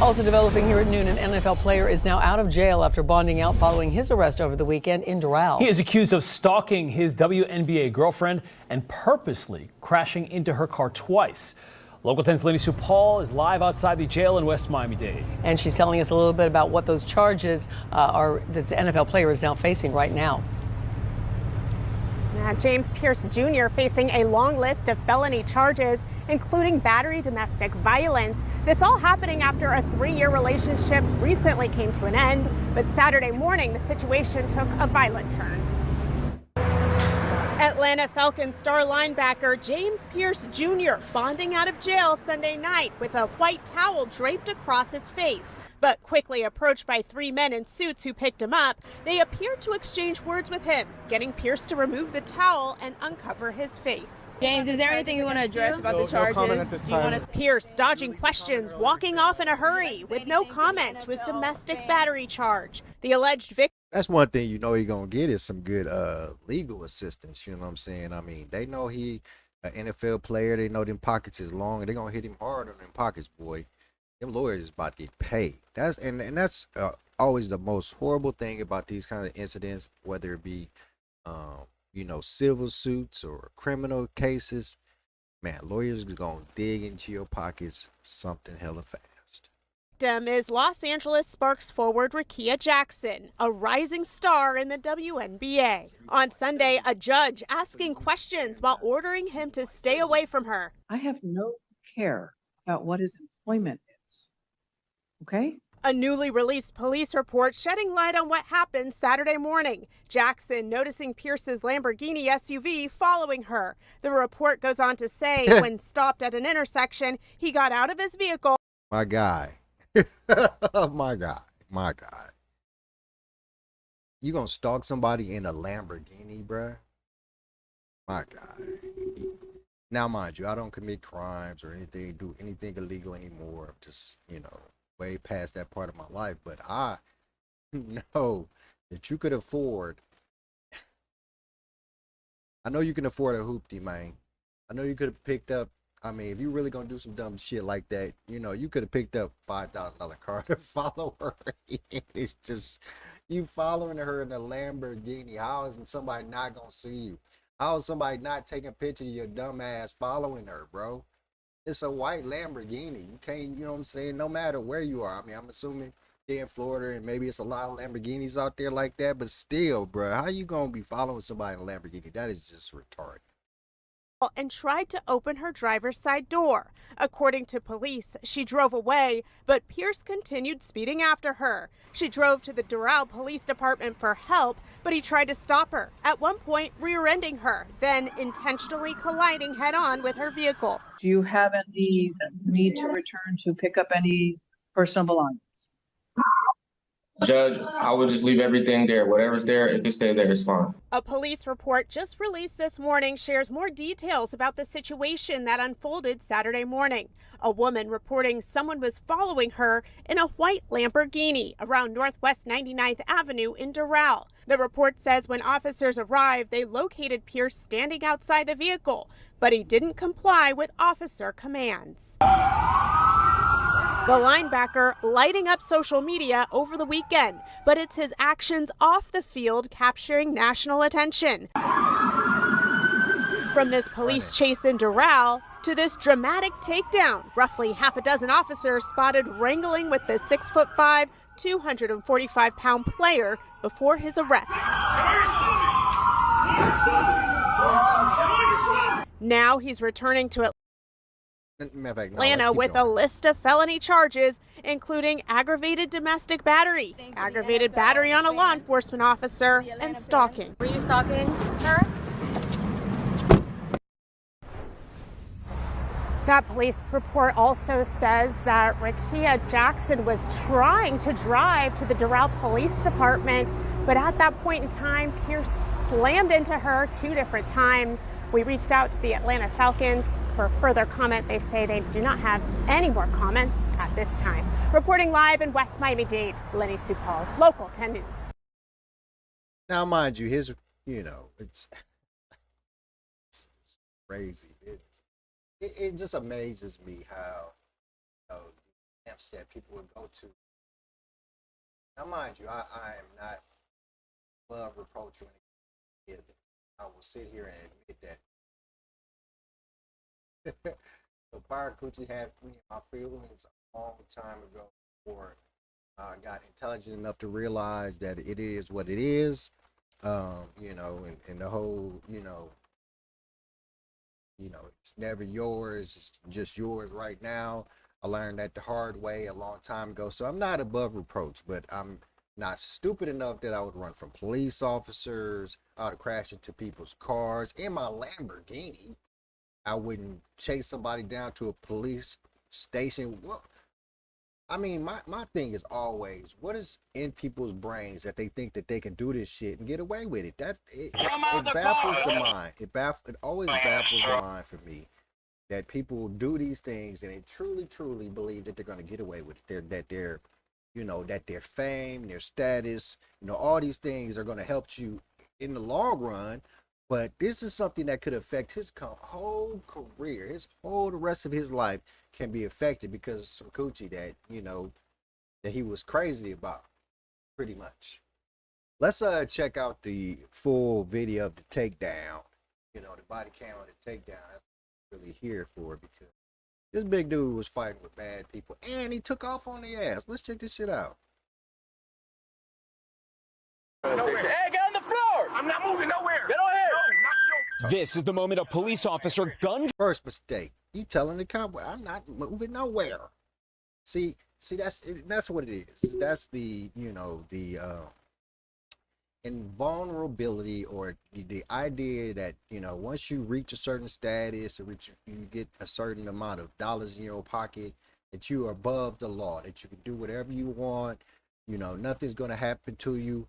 Also developing here at noon, an NFL player is now out of jail after bonding out following his arrest over the weekend in Doral. He is accused of stalking his WNBA girlfriend and purposely crashing into her car twice. Local 10's Lenny Sue Paul is live outside the jail in West Miami-Dade. And she's telling us a little bit about what those charges are that the NFL player is now facing right now. James Pearce Jr. facing a long list of felony charges, including battery, domestic violence. This all happening after a 3-year relationship recently came to an end. But Saturday morning, the situation took a violent turn. Atlanta Falcons star linebacker James Pearce Jr. bonding out of jail Sunday night with a white towel draped across his face. But quickly approached by 3 men in suits who picked him up, they appeared to exchange words with him, getting Pearce to remove the towel and uncover his face. James, is there anything you want to address about the charges? No comment at this time. Pierce dodging questions, walking off in a hurry with no comment to his domestic battery charge. The alleged victim. That's one thing you're going to get is some good legal assistance. You know what I'm saying? I mean, they know he an NFL player. They know them pockets is long. They're going to hit him hard on them pockets, boy. Them lawyers is about to get paid. That's always the most horrible thing about these kind of incidents, whether it be, civil suits or criminal cases. Man, lawyers are going to dig into your pockets something hella fast. Victim is Los Angeles Sparks forward Rickea Jackson, a rising star in the WNBA. On Sunday, a judge asking questions while ordering him to stay away from her. I have no care about what his employment is. Okay? A newly released police report shedding light on what happened Saturday morning. Jackson noticing Pearce's Lamborghini SUV following her. The report goes on to say when stopped at an intersection, he got out of his vehicle. My guy. my guy. You gonna stalk somebody in a Lamborghini, bruh? My God. Now, mind you, I don't commit crimes or do anything illegal anymore. I'm just, way past that part of my life. But I know that you could afford. I know you can afford a hoopty, man. I know you could have picked up. I mean, if you really gonna do some dumb shit like that, you could have picked up $5,000 car to follow her. It's just you following her in a Lamborghini. How is somebody not gonna see you? How is somebody not taking a picture of your dumb ass following her, bro? It's a white Lamborghini. You can't, you know what I'm saying? No matter where you are. I mean, I'm assuming they're in Florida and maybe it's a lot of Lamborghinis out there like that, but still, bro, how you gonna be following somebody in a Lamborghini? That is just retarded. And tried to open her driver's side door. According to police, she drove away, but Pearce continued speeding after her. She drove to the Doral Police Department for help, but he tried to stop her, at one point rear-ending her, then intentionally colliding head-on with her vehicle. Do you have any need to return to pick up any personal belongings? Judge, I would just leave everything there. Whatever's there, it can stay there. It's fine. A police report just released this morning shares more details about the situation that unfolded Saturday morning. A woman reporting someone was following her in a white Lamborghini around Northwest 99th Avenue in Doral. The report says when officers arrived, they located Pearce standing outside the vehicle, but he didn't comply with officer commands. The linebacker lighting up social media over the weekend, but it's his actions off the field capturing national attention. From this police chase in Doral to this dramatic takedown, roughly half a dozen officers spotted wrangling with the 6'5", 245-pound player before his arrest. Now he's returning to Atlanta with a list of felony charges, including aggravated domestic battery, aggravated battery on a law enforcement officer, and stalking. Were you stalking her? That police report also says that Rickea Jackson was trying to drive to the Doral Police Department, but at that point in time, Pearce slammed into her 2 different times. We reached out to the Atlanta Falcons for further comment. They say they do not have any more comments at this time. Reporting live in West Miami-Dade, Lenny Sue Paul, Local 10 News. Now, mind you, it's crazy. It just amazes me how that people would go to. Now, mind you, I am not above reproach when it is. I will sit here and admit that. So Fire Coochie had me in my feelings a long time ago before I got intelligent enough to realize that it is what it is. You know, and the whole, it's never yours, it's just yours right now. I learned that the hard way a long time ago. So I'm not above reproach, but I'm not stupid enough that I would run from police officers. I would crash into people's cars in my Lamborghini. I wouldn't chase somebody down to a police station. Well, I mean, my thing is always, what is in people's brains that they think that they can do this shit and get away with it? It baffles the mind. It always baffles the mind for me that people do these things and they truly believe that they're going to get away with it. That their fame, their status, all these things are going to help you in the long run. But this is something that could affect his whole career, the rest of his life can be affected because of some coochie that, that he was crazy about, pretty much. Let's check out the full video of the takedown. The body cam of the takedown. That's really here for it because this big dude was fighting with bad people and he took off on the ass. Let's check this shit out. Nowhere. Hey, get on the floor! I'm not moving nowhere. Get on here. No, this is the moment a police officer gunned. First mistake. You telling the cop, I'm not moving nowhere. See, that's what it is. That's the invulnerability or the idea that once you reach a certain status or you get a certain amount of dollars in your pocket, that you are above the law, that you can do whatever you want. Nothing's gonna happen to you.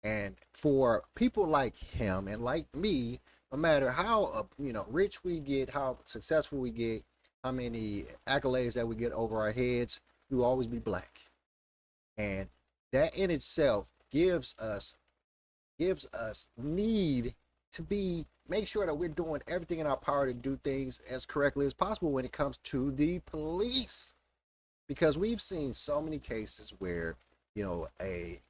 And for people like him and like me, no matter how rich we get, how successful we get, how many accolades that we get over our heads, we will always be black. And that in itself gives us need to make sure that we're doing everything in our power to do things as correctly as possible when it comes to the police. Because we've seen so many cases where, a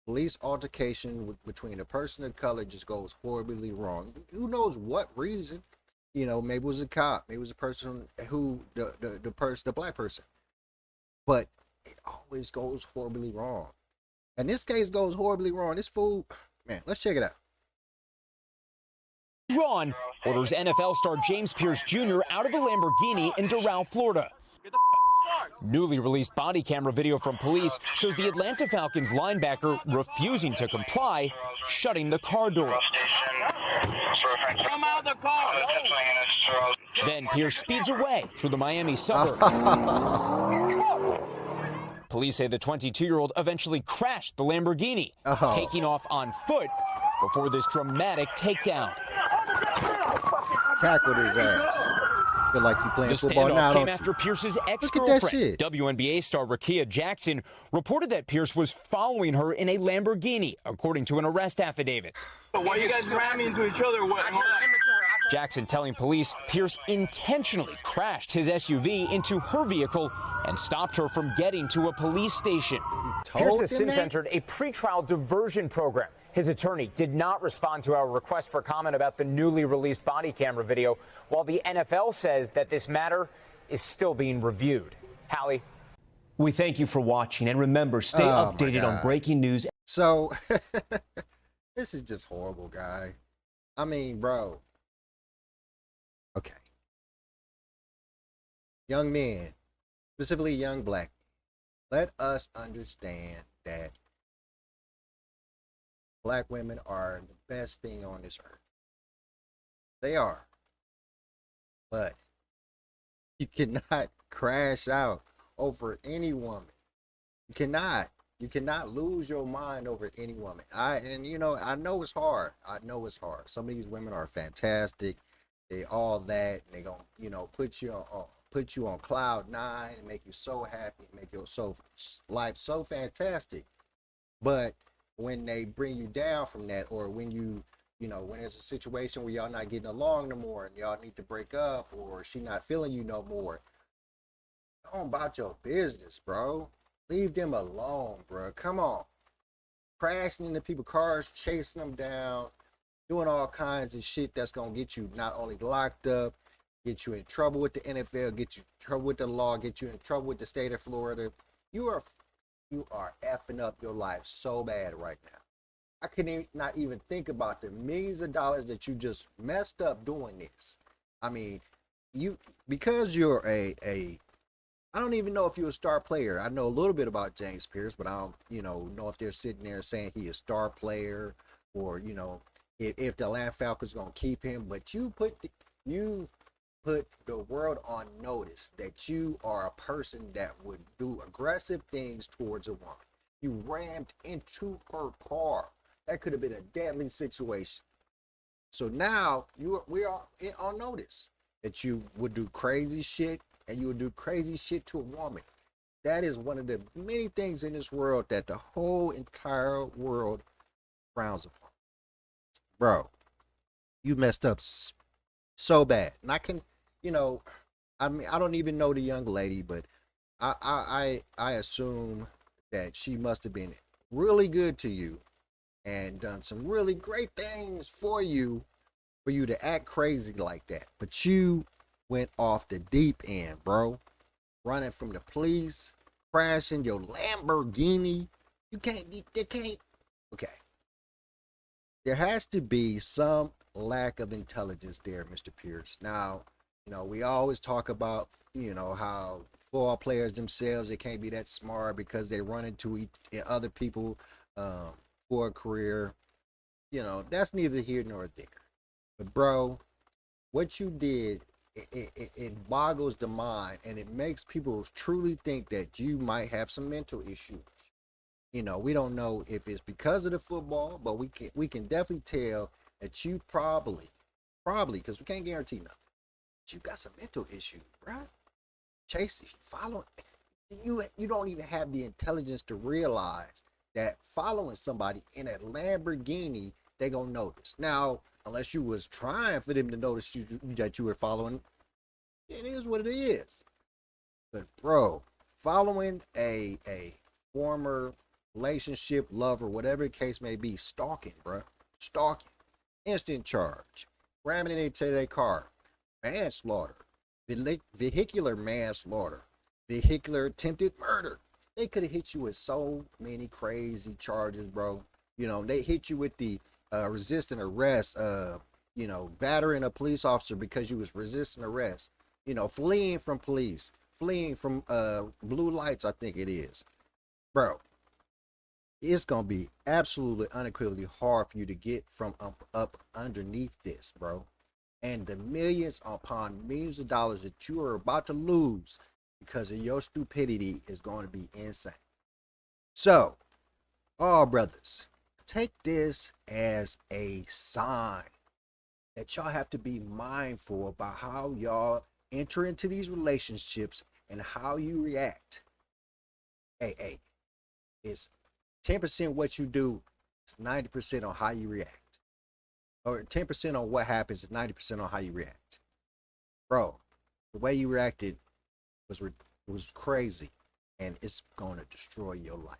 police altercation between a person of color just goes horribly wrong. Who knows what reason? Maybe it was a cop, maybe it was a person who the black person. But it always goes horribly wrong. And this case goes horribly wrong. This fool, man, let's check it out. Ron orders NFL star James Pearce Jr. out of a Lamborghini in Doral, Florida. Newly released body camera video from police shows the Atlanta Falcons linebacker refusing to comply, shutting the car door. Come out of the car. Then Pearce speeds away through the Miami suburb. Police say the 22-year-old eventually crashed the Lamborghini, taking off on foot before this dramatic takedown. Tackled his ass. Feel like you playing the football standoff now, came don't after you? Pearce's Look at that ex-girlfriend, shit. WNBA star Rakia Jackson, reported that Pearce was following her in a Lamborghini, according to an arrest affidavit. Why you guys ramming into each other? What? Jackson telling police Pearce intentionally crashed his SUV into her vehicle and stopped her from getting to a police station. Pearce has since entered a pretrial diversion program. His attorney did not respond to our request for comment about the newly released body camera video, while the NFL says that this matter is still being reviewed. Hallie? We thank you for watching, and remember, stay updated on breaking news. So, this is just horrible, guy. I mean, bro. Okay. Young men, specifically young black men, let us understand that black women are the best thing on this earth. They are. But you cannot crash out over any woman. You cannot. You cannot lose your mind over any woman. I know it's hard. I know it's hard. Some of these women are fantastic. They all that. And they gonna, put you on cloud nine and make you so happy, make your life so fantastic. But when they bring you down from that, or when when there's a situation where y'all not getting along no more and y'all need to break up, or she not feeling you no more, Go on about your business, bro. Leave them alone, bro. Come on. Crashing into people's cars, chasing them down, doing all kinds of shit that's going to get you not only locked up, get you in trouble with the NFL, get you in trouble with the law, get you in trouble with the state of Florida. You are effing up your life so bad right now. I couldn't not even think about the millions of dollars that you just messed up doing this. I mean, because you're I don't even know if you're a star player. I know a little bit about James Pearce, but I don't, know if they're sitting there saying he a star player or, if the Atlanta Falcons going to keep him. But you put the world on notice that you are a person that would do aggressive things towards a woman. You rammed into her car. That could have been a deadly situation. So now we are on notice that you would do crazy shit, and you would do crazy shit to a woman. That is one of the many things in this world that the whole entire world frowns upon. Bro, you messed up so bad. And I can, I mean, I don't even know the young lady, but I assume that she must have been really good to you and done some really great things for you to act crazy like that. But you went off the deep end, bro. Running from the police, crashing your Lamborghini. Okay. There has to be some lack of intelligence there, Mr. Pearce. Now, we always talk about, how football players themselves, they can't be that smart because they run into other people for a career. That's neither here nor there. But, bro, what you did, it boggles the mind, and it makes people truly think that you might have some mental issues. We don't know if it's because of the football, but we can definitely tell that you probably, because we can't guarantee nothing, but you got some mental issues, bro. Chase, following, you don't even have the intelligence to realize that following somebody in a Lamborghini, they gonna notice. Now, unless you was trying for them to notice that you were following, it is what it is. But bro, following a former relationship, lover, whatever the case may be, stalking, bro, stalking, instant charge, ramming it into their car, manslaughter, vehicular manslaughter, vehicular attempted murder. They could have hit you with so many crazy charges, bro. They hit you with the resisting arrest, battering a police officer because you was resisting arrest, fleeing from police, fleeing from blue lights, I think it is. Bro, it's going to be absolutely unequivocally hard for you to get from up underneath this, bro. And the millions upon millions of dollars that you are about to lose because of your stupidity is going to be insane. So, all brothers, take this as a sign that y'all have to be mindful about how y'all enter into these relationships and how you react. Hey, it's 10% what you do, it's 90% on how you react. Or 10% on what happens, is 90% on how you react. Bro, the way you reacted was crazy, and it's going to destroy your life.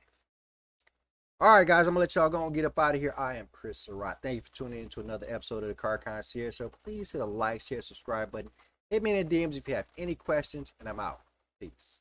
All right, guys, I'm going to let y'all go and get up out of here. I am Chris Surratt. Thank you for tuning in to another episode of the Car Concierge Show. Please hit a like, share, subscribe button. Hit me in the DMs if you have any questions, and I'm out. Peace.